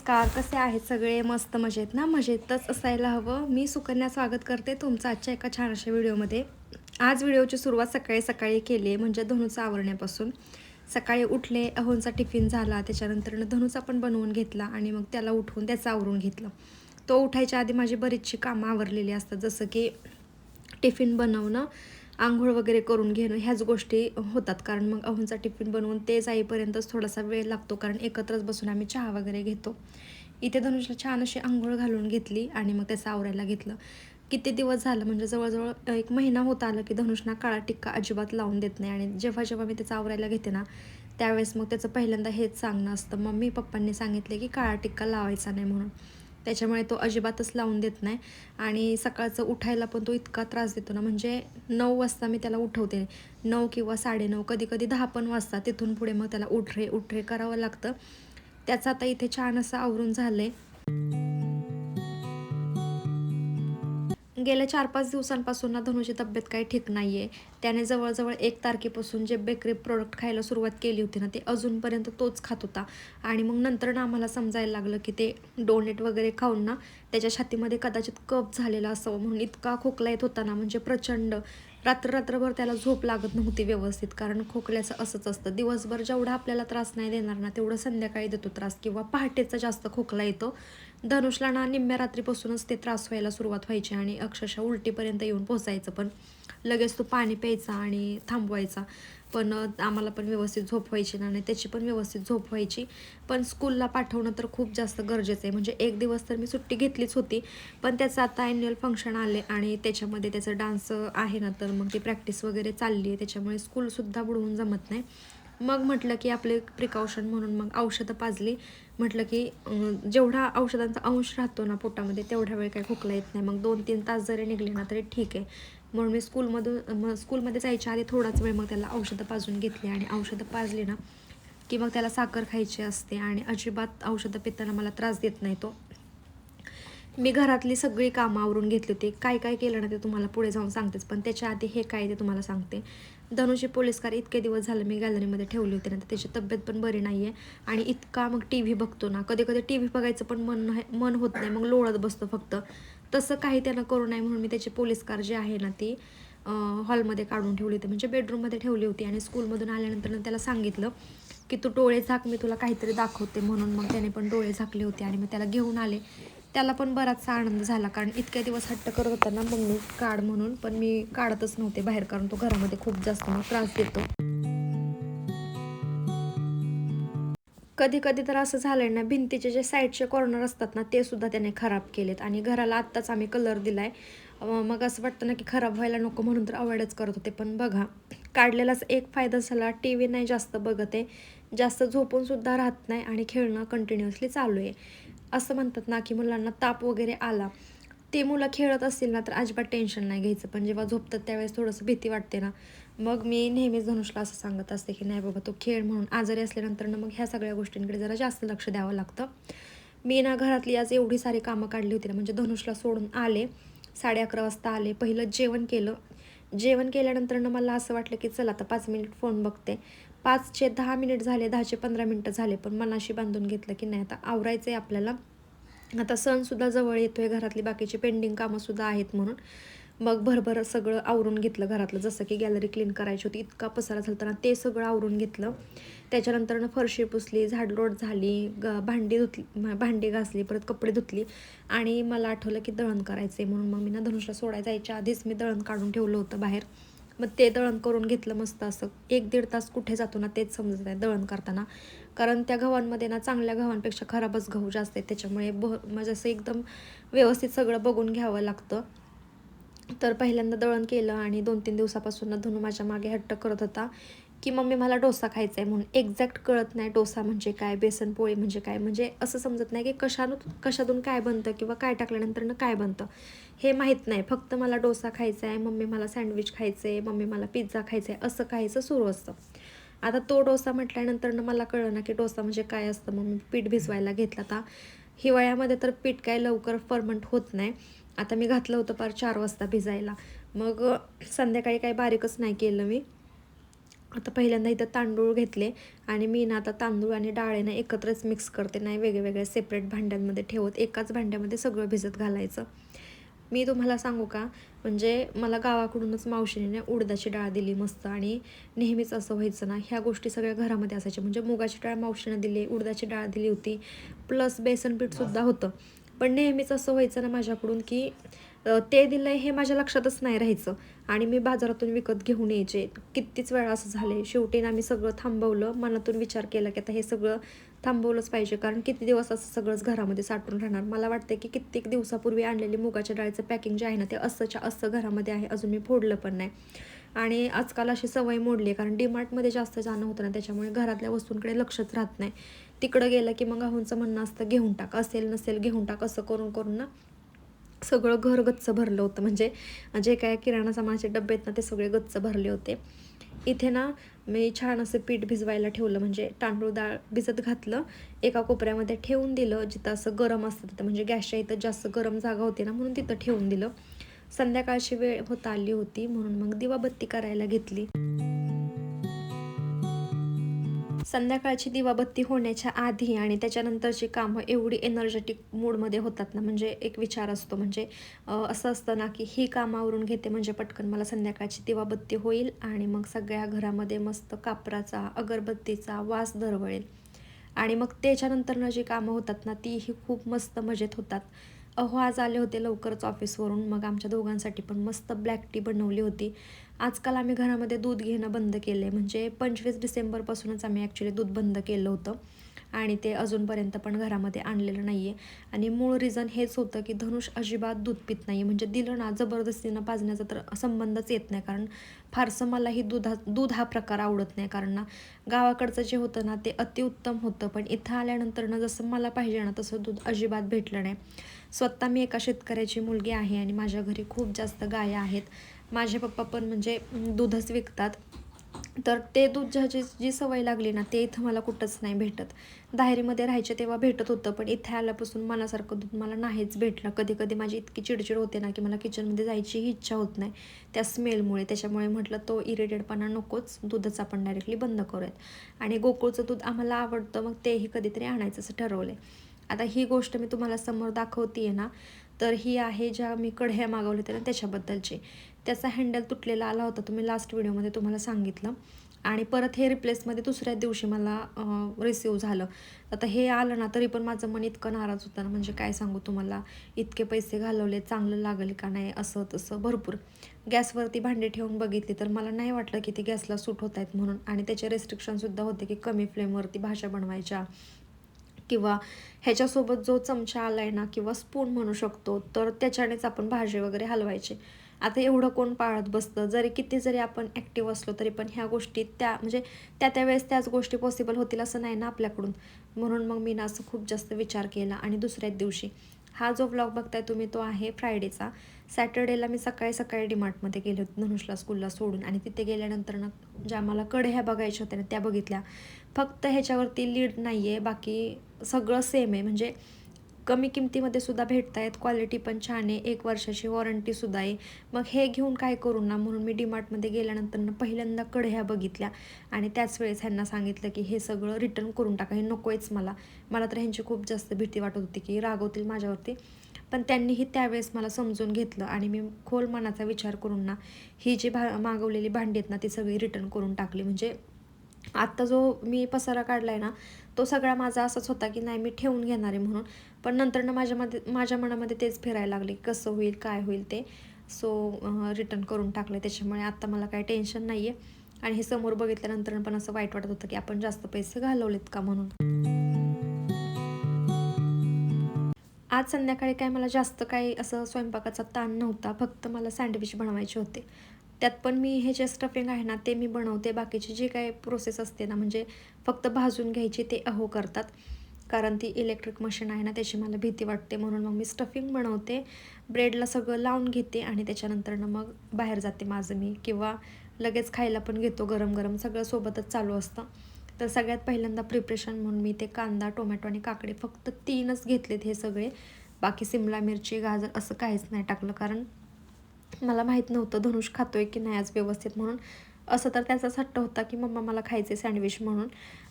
नमस्कार, कसे आहेत सगळे? मस्त मजेत ना? मजेतच असायला हवं. मी सुकन्या स्वागत करते तुमचं आजच्या एका छान अशा व्हिडिओमध्ये. आज व्हिडिओची सुरुवात सकाळी सकाळी केली आहे, म्हणजे धनुचा आवरण्यापासून. सकाळी उठले, अहोंचा टिफिन झाला, त्याच्यानंतर धनुचा पण बनवून घेतला आणि मग त्याला उठवून त्याचं आवरून घेतलं. तो उठायच्या आधी माझी बरीचशी कामं आवरलेली असतात, जसं की टिफिन बनवणं, आंघोळ वगैरे करून घेणं, ह्याच गोष्टी होतात. कारण मग अहोंचा टिफिन बनवून ते जाईपर्यंतच थोडासा वेळ लागतो, कारण एकत्रच बसून आम्ही चहा वगैरे घेतो. इथे धनुषला छान अशी आंघोळ घालून घेतली आणि मग त्याचं आवरायला घेतलं. किती दिवस झालं, म्हणजे जवळजवळ 1 महिना होत आलं की धनुषना काळा टिक्का अजिबात लावून देत नाही. आणि जेव्हा जेव्हा मी त्याचं आवरायला घेते ना, त्यावेळेस मग त्याचं पहिल्यांदा हेच सांगणं असतं, मम्मी पप्पांनी सांगितले की काळा टिक्का लावायचा नाही म्हणून. त्याच्यामुळे तो अजिबातच लावून देत नाही. आणि सकाळचं उठायला पण तो इतका त्रास देतो ना, म्हणजे 9 वाजता मी त्याला उठवते, 9 किंवा 9:30, कधी कधी 10 पण वाजता. तिथून पुढे मग त्याला उठ रे करावं लागतं. त्याचं आता इथे छान असं आवरून झालंय. गेल्या 4-5 दिवसांपासून ना धनुची तब्येत काही ठीक नाही आहे. त्याने जवळजवळ 1 तारखेपासून जे बेकरी प्रोडक्ट खायला सुरुवात केली होती ना, ते अजूनपर्यंत तोच खात होता. आणि मग नंतर ना आम्हाला समजायला लागलं की ते डोनेट वगैरे खाऊन ना त्याच्या छातीमध्ये कदाचित कफ झालेला असावं, म्हणून इतका खोकला येत होता ना, म्हणजे प्रचंड. रात्रभर त्याला झोप लागत नव्हती व्यवस्थित, कारण खोकल्याचं असंच असतं. दिवसभर जेवढा आपल्याला त्रास नाही देणार ना, तेवढं संध्याकाळी देतो त्रास, किंवा पहाटेचा जास्त खोकला येतो. धनुषला ना निम्म्या रात्रीपासूनच ते त्रास व्हायला सुरुवात व्हायची आणि अक्षरशः उलटीपर्यंत येऊन पोचायचं. पण लगेच तो पाणी प्यायचा आणि थांबवायचा. पण आम्हाला पण व्यवस्थित झोप व्हायची ना, आणि त्याची पण व्यवस्थित झोप व्हायची. पण स्कूलला पाठवणं तर खूप जास्त गरजेचं आहे. म्हणजे 1 दिवस तर मी सुट्टी घेतलीच होती, पण त्याचं आता ॲन्युअल फंक्शन आले आणि त्याच्यामध्ये त्याचं डान्स आहे ना, तर मग ती प्रॅक्टिस वगैरे चालली आहे. त्याच्यामुळे स्कूलसुद्धा बुडवून जमत नाही. मग म्हटलं की आपले प्रिकॉशन म्हणून मग औषधं पाजली. म्हटलं की जेवढा औषधांचा अंश राहतो ना पोटामध्ये, तेवढा वेळ काही खोकला येत नाही. मग 2-3 तास जरी निघले ना तरी ठीक आहे. म्हणून मी स्कूलमध्ये जायच्या आधी थोडाच वेळ मग त्याला औषधं पाजून घेतली. आणि औषधं पाजली ना की मग त्याला साखर खायची असते, आणि अजिबात औषधं पिताना मला त्रास देत नाही तो. मी घरातली सगळी कामं आवरून घेतली होती. काय काय केलं ना ते तुम्हाला पुढे जाऊन सांगतेच, पण त्याच्या आधी हे काय ते तुम्हाला सांगते. धनुची पोलीस कार इतके दिवस झाले मी गॅलरीमध्ये ठेवली होती ना, तर त्याची तब्येत पण बरी नाही आहे. आणि इतका मग टी व्ही बघतो ना, कधी कधी टी व्ही बघायचं पण मन होत नाही, मग लोळत बसतो फक्त. तसं काही त्यानं करू नये म्हणून मी त्याची पोलीस कार जी आहे ना ती हॉलमध्ये काढून ठेवली होती, म्हणजे बेडरूममध्ये ठेवली होती. आणि स्कूलमधून आल्यानंतर त्याला सांगितलं की तू डोळे झाक, मी तुला काहीतरी दाखवते म्हणून. मग त्याने पण डोळे झाकले होते आणि मग त्याला घेऊन आले. त्याला पण बराचसा आनंद झाला, कारण इतक्या दिवस हट्ट करत होता ना मम्मी काढ म्हणून, पण मी काढतच नव्हते बाहेर, कारण तो घरामध्ये खूप जास्त मग त्रास देतो. कधी कधी तर असं झालंय ना, भिंतीचे जे साईडचे कॉर्नर असतात ना, ते सुद्धा त्याने खराब केलेत. आणि घराला आत्ताच आम्ही कलर दिलाय. मग असं वाटतं ना की खराब व्हायला नको, म्हणून तर अवॉइडच करत होते. पण बघा, काढलेलाच एक फायदा झाला, टी व्ही नाही जास्त बघत आहे, जास्त झोपून सुद्धा राहत नाही, आणि खेळणं कंटिन्युअसली चालू आहे. असं म्हणतात ना की मुलांना ताप वगैरे आला, ते मुलं खेळत असतील ना तर अजिबात टेन्शन नाही घ्यायचं, पण जेव्हा झोपतात त्यावेळेस थोडंसं भीती वाटते ना. मग मी नेहमीच धनुषला असं सांगत असते की नाही बाबा, तो खेळ, म्हणून. आजारी असल्यानंतर ना मग ह्या सगळ्या गोष्टींकडे जरा जास्त लक्ष द्यावं लागतं. मी ना घरातली आज एवढी सारी कामं काढली होती ना, म्हणजे धनुषला सोडून आले, 11:30 वाजता आले, पहिलं जेवण केलं. जेवण केल्यानंतर ना मला असं वाटलं की चला आता 5 मिनिट फोन बघते. 5चे 10 मिनिट झाले, 10चे 15 मिनिटं झाले, पण मनाशी बांधून घेतलं की नाही, आता आवरायचं आहे आपल्याला. आता सणसुद्धा जवळ येतो आहे, घरातली बाकीची पेंडिंग कामंसुद्धा आहेत म्हणून. मग भरभर सगळं आवरून घेतलं घरातलं, जसं की गॅलरी क्लीन करायची होती, इतका पसारा झाला ना, ते सगळं आवरून घेतलं. त्याच्यानंतरनं फरशी पुसली, झाडलोट झाली, भांडी घासली, परत कपडे धुतली. आणि मला आठवलं की दळण करायचं आहे, म्हणून मग मी ना धनुषला सोडायला जायच्या आधीच मी दळण काढून ठेवलं होतं बाहेर. मग ते दळण करून घेतलं मस्त असं. 1-1.5 तास कुठे जातो ना तेच समजत नाही दळण करताना, कारण त्या गव्हांमध्ये ना चांगल्या गव्हांपेक्षा खराबच गहू जास्त आहेत, त्याच्यामुळे म्हणजे असं एकदम व्यवस्थित सगळं बघून घ्यावं लागतं. तर पहिल्यांदा दळण केलं, आणि 2-3 दिवसापासून ना धनु माझ्या मागे हट्ट करत होता की मम्मी मला डोसा खायचा आहे म्हणून. एक्झॅक्ट कळत नाही डोसा म्हणजे काय, बेसन पोळी म्हणजे काय, म्हणजे असं समजत नाही की कशातून काय बनतं, किंवा काय टाकल्यानंतर काय बनतं हे माहीत नाही. फक्त मला डोसा खायचा आहे, मम्मी मला सँडविच खायचं आहे, मम्मी मला पिझ्झा खायचा आहे, असं काहीचं सुरू असतं. आता तो डोसा म्हटल्यानंतर मला कळलं ना की डोसा म्हणजे काय असतं. मग मी पीठ भिजवायला घेतलं. आता हिवाळ्यामध्ये तर पीठ काय लवकर फर्मंट होत नाही. आता मी घातलं होतं 4 वाजता भिजायला. मग संध्याकाळी काही बारीकच नाही केलं मी. आता पहिल्यांदा इथं तांदूळ घेतले आणि मी ना आता तांदूळ आणि डाळ आहे ना एकत्रच मिक्स करते, नाही वेगळ्या सेपरेट भांड्यांमध्ये ठेवत. एकाच भांड्यामध्ये सगळं भिजत घालायचं. मी तुम्हाला सांगू का, म्हणजे मला गावाकडूनच मावशीने उडदाची डाळ दिली मस्त, आणि नेहमीच असं व्हायचं ना, ह्या गोष्टी सगळ्या घरामध्ये असायच्या. म्हणजे मुगाची डाळ मावशीने दिली, उडदाची डाळ दिली होती, प्लस बेसन पीठसुद्धा होतं. पण नेहमीच असं व्हायचं ना माझ्याकडून की ते दिलं हे माझ्या लक्षातच नाही राहायचं आणि मी बाजारातून विकत घेऊन यायचे. कितीच वेळा असं झाले. शेवटी ना मी सगळं थांबवलं. मनातून विचार केला की आता हे सगळं थांबवलंच पाहिजे, कारण किती दिवस असं सगळंच घरामध्ये साठून राहणार. मला वाटतं की कित्येक दिवसापूर्वी आणलेली मुगाच्या डाळीचं पॅकिंग जे आहे ना ते असंच्या असं घरामध्ये आहे, अजून मी फोडलं पण नाही. आणि आजकाल अशी सवय मोडली आहे, कारण डीमार्टमध्ये जास्त जाणं होतं ना, त्याच्यामुळे घरातल्या वस्तूंकडे लक्षच राहत नाही. तिकडं गेलं की मग आहोंचं म्हणणं असतं घेऊन टाक, असेल नसेल घेऊन टाक, असं करून करून ना सगळं घर गच्च भरलं होतं. म्हणजे जे काय किराणा सामानाचे डबे आहेत ना ते सगळे गच्च भरले होते. इथे ना मी छान असं पीठ भिजवायला ठेवलं, म्हणजे तांदूळ डाळ भिजत घातलं, एका कोपऱ्यामध्ये ठेवून दिलं जिथं असं गरम असतं तिथं, म्हणजे गॅसच्या इथं जास्त गरम जागा होती ना म्हणून तिथं ठेवून दिलं. संध्याकाळची वेळ होत आली होती म्हणून मग दिवाबत्ती करायला घेतली. संध्याकाळची दिवाबत्ती होण्याच्या आधी आणि त्याच्यानंतरची कामं एवढी एनर्जेटिक मूडमध्ये होतात ना, म्हणजे एक विचार असतो, म्हणजे असं असतं ना की ही कामं आवरून घेते म्हणजे पटकन मला संध्याकाळची दिवाबत्ती होईल आणि मग सगळ्या घरामध्ये मस्त कापराचा अगरबत्तीचा वास दरवळेल. आणि मग त्याच्यानंतरनं जी कामं होतात ना तीही खूप मस्त मजेत होतात. अहो आज आले होते लवकरच ऑफिसवरून, मग आमच्या दोघांसाठी पण मस्त ब्लॅक टी बनवली होती. आजकाल आम्ही घरामध्ये दूध घेणं बंद केलं आहे, म्हणजे 25 डिसेंबरपासूनच आम्ही ॲक्च्युली दूध बंद केलं होतं आणि ते अजूनपर्यंत पण घरामध्ये आणलेलं नाही आहे. आणि मूळ रिझन हेच होतं की धनुष अजिबात दूध पित नाही आहे, म्हणजे दिलं ना जबरदस्तीनं पाजण्याचा तर संबंधच येत नाही, कारण फारसं मलाही दूध हा प्रकार आवडत नाही. कारण ना गावाकडचं जे होतं ना ते अतिउत्तम होतं, पण इथं आल्यानंतर ना जसं मला पाहिजे ना तसं दूध अजिबात भेटलं नाही. स्वतः मी एका शेतकऱ्याची मुलगी आहे आणि माझ्या घरी खूप जास्त गाया आहेत. माझे पप्पा पण म्हणजे दूधच विकतात. तर ते दूध ज्याची जी सवय लागली ना ते इथं मला कुठंच नाही भेटत. दाहेरीमध्ये राहायचे तेव्हा भेटत होतं, पण इथे आल्यापासून मनासारखं दूध मला नाहीच भेटलं. कधी कधी माझी इतकी चिडचिड होते ना की मला किचनमध्ये जायचीही इच्छा होत नाही त्या स्मेलमुळे. त्याच्यामुळे म्हटलं तो इरिटेडपणा नकोच, दूधच आपण डायरेक्टली बंद करूयात. आणि गोकुळचं दूध आम्हाला आवडतं, मग तेही कधीतरी आणायचं असं ठरवलं आहे. आता ही गोष्ट मी तुम्हाला समोर दाखवते आहे ना, तर ही आहे ज्या मी कढया मागवल्या होत्या ना त्याच्याबद्दलची. त्याचा हँडल तुटलेला आला होता, तुम्ही लास्ट व्हिडिओमध्ये तुम्हाला सांगितलं. आणि परत हे रिप्लेसमध्ये दुसऱ्या दिवशी मला रिसीव झालं. आता हे आलं ना तरी पण माझं मन इतकं नाराज होतं ना, म्हणजे काय सांगू तुम्हाला. इतके पैसे घालवले, चांगलं लागेल का नाही असं तसं भरपूर. गॅसवरती भांडी ठेवून बघितली तर मला नाही वाटलं की ती गॅसला सूट होत आहेत म्हणून. आणि त्याचे रेस्ट्रिक्शनसुद्धा होते की कमी फ्लेमवरती भाज्या बनवायच्या, किंवा ह्याच्यासोबत जो चमचा आला आहे ना किंवा स्पून म्हणू शकतो, तर त्याच्यानेच आपण भाजी वगैरे हलवायची. आता एवढं कोण पाळत बसतं. जरी किती जरी आपण ॲक्टिव्ह असलो तरी पण ह्या गोष्टी म्हणजे त्यावेळेस त्याच गोष्टी पॉसिबल होतील असं नाही ना आपल्याकडून. म्हणून मग मी ना असं खूप जास्त विचार केला. आणि दुसऱ्याच दिवशी हा जो व्लॉग बघताय तुम्ही तो आहे फ्रायडेचा. सॅटर्डेला मी सकाळी सकाळी डीमार्टमध्ये गेले होते धनुषला स्कूलला सोडून, आणि तिथे गेल्यानंतर ना ज्या मला कढया बघायच्या होत्या ना त्या बघितल्या. फक्त ह्याच्यावरती लीड नाही आहे, बाकी सगळं सेम आहे. म्हणजे कमी किमतीमध्ये सुद्धा भेटत आहेत, क्वालिटी पण छान आहे, 1 वर्षाची वॉरंटीसुद्धा आहे. मग हे घेऊन काय करू ना, म्हणून मी डीमार्टमध्ये गेल्यानंतर ना पहिल्यांदा कढया बघितल्या आणि त्याच वेळेस ह्यांना सांगितलं की हे सगळं रिटर्न करून टाका, हे नको आहेच मला. मला तर ह्यांची खूप जास्त भीती वाटत होती की रागवतील माझ्यावरती. पण त्यांनीही त्यावेळेस मला समजून घेतलं आणि मी खोल मनाचा विचार करून ना ही जी मागवलेली भांडी आहेत ना ती सगळी रिटर्न करून टाकली. म्हणजे आत्ता जो मी पसारा काढला आहे ना तो सगळा माझा असाच होता की नाही मी ठेवून घेणार आहे म्हणून. पण नंतर ना माझ्या मनामध्ये तेच फिरायला लागले कसं होईल काय होईल ते. सो रिटर्न करून टाकलं. त्याच्यामुळे आत्ता मला काही टेन्शन नाही आहे. आणि हे समोर बघितल्यानंतर पण असं वाईट वाटत होतं की आपण जास्त पैसे घालवलेत का म्हणून. आज संध्याकाळी काय मला जास्त काही असं स्वयंपाकाचा ताण नव्हता, फक्त मला सँडविच बनवायचे होते. त्यात पण मी हे जे स्टफिंग आहे ना ते मी बनवते, बाकीची जी काही प्रोसेस असते ना म्हणजे फक्त भाजून घ्यायची ते अहो करतात. कारण ती इलेक्ट्रिक मशीन आहे ना त्याची मला भीती वाटते, म्हणून मग मी स्टफिंग बनवते, ब्रेडला सगळं लावून घेते आणि त्याच्यानंतरनं मग बाहेर जाते माझं मी, किंवा लगेच खायला पण घेतो गरम गरम, सगळं सोबतच चालू असतं. तर सगळ्यात पहिल्यांदा प्रिपरेशन म्हणून मी ते कांदा टोमॅटो आणि काकडे फक्त 3च घेतलेत हे सगळे. बाकी सिमला मिरची गाजर असं काहीच नाही टाकलं, कारण मला माहीत नव्हतं धनुष खातोय की नाही आज व्यवस्थित, म्हणून असं तर त्याचाच हट्ट होता की मम्मा मला खायचे सँडविच म्हणून.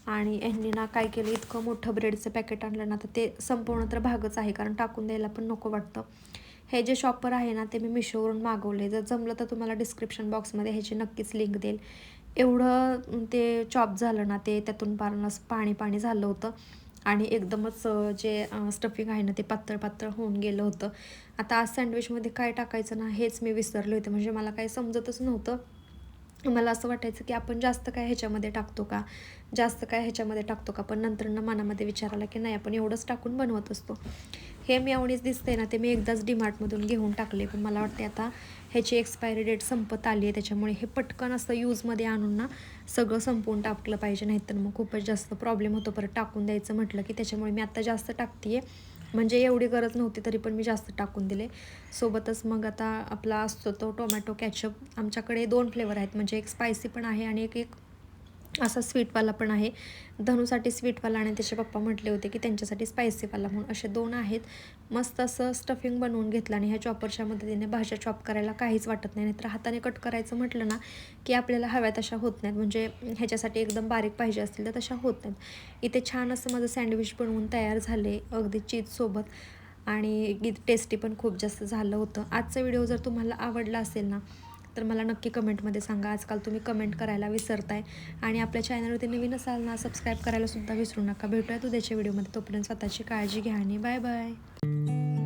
आणि यांनी ना काय केलं, इतकं मोठं ब्रेडचं पॅकेट आणलं ना, तर ते संपवणं तर भागच आहे, कारण टाकून द्यायला पण नको वाटतं. हे जे शॉपर आहे ना, ते मी मिशोवरून मागवले. जर जमलं तर तुम्हाला डिस्क्रिप्शन बॉक्समध्ये ह्याची नक्कीच लिंक देईल. एवढं ते चॉप झालं ना, ते त्यातून पारणं पाणी पाणी झालं होतं आणि एकदमच जे स्टफिंग आहे ना, ते पातळ पातळ होऊन गेलं होतं. आता आज सँडविचमध्ये काय टाकायचं ना, हेच मी विसरले होते. म्हणजे मला काही समजतच नव्हतं. मला असं वाटायचं की आपण जास्त काय ह्याच्यामध्ये टाकतो का, जास्त काय ह्याच्यामध्ये टाकतो का, पण नंतर मनामध्ये विचार आला की नाही, आपण एवढंच टाकून बनवत असतो. हे मेयोनीज दिसते ना, ते मी एकदाच डीमार्टमधून घेऊन टाकले, पण मला वाटते आता ह्याची एक्सपायरी डेट संपत आली आहे, त्याच्यामुळे हे पटकन असं यूजमध्ये आणून ना सगळं संपवून टाकलं पाहिजे, नाहीतर मग खूपच जास्त प्रॉब्लेम होतो परत टाकून द्यायचं म्हटलं की. त्याच्यामुळे मी आता जास्त टाकते आहे, म्हणजे एवढी गरज नव्हती तरी पण मी जास्त टाकून दिले. सोबतच मग आता आपला असतो तो टोमॅटो कॅचअप. आमच्याकडे 2 फ्लेवर आहेत, म्हणजे एक स्पायसी पण आहे आणि एक एक असा स्वीटवाला पण आहे. धनूसाठी स्वीटवाला आणि त्याचे पप्पा म्हटले होते की त्यांच्यासाठी स्पायसीवाला, म्हणून असे 2 आहेत. मस्त असं स्टफिंग बनवून घेतलं आणि ह्या चॉपरच्या मदतीने भाज्या चॉप करायला काहीच वाटत नाही. नाहीतर हाताने कट करायचं म्हटलं ना की आपल्याला हव्या तशा होत नाहीत, म्हणजे ह्याच्यासाठी एकदम बारीक पाहिजे असतील तर तशा होत नाहीत. इथे छान असं माझं सँडविच बनवून तयार झाले, अगदी चीजसोबत, आणि टेस्टी पण खूप जास्त झालं होतं. आजचा व्हिडिओ जर तुम्हाला आवडला असेल ना, तर मला नक्की कमेंटमध्ये सांगा. आजकाल तुम्ही कमेंट करायला विसरताय. आणि आपल्या चॅनलवरती नवीन असाल ना, सबस्क्राईब करायला सुद्धा विसरू नका. भेटूयात उद्याच्या व्हिडिओमध्ये. तोपर्यंत स्वतःची काळजी घ्या आणि बाय बाय.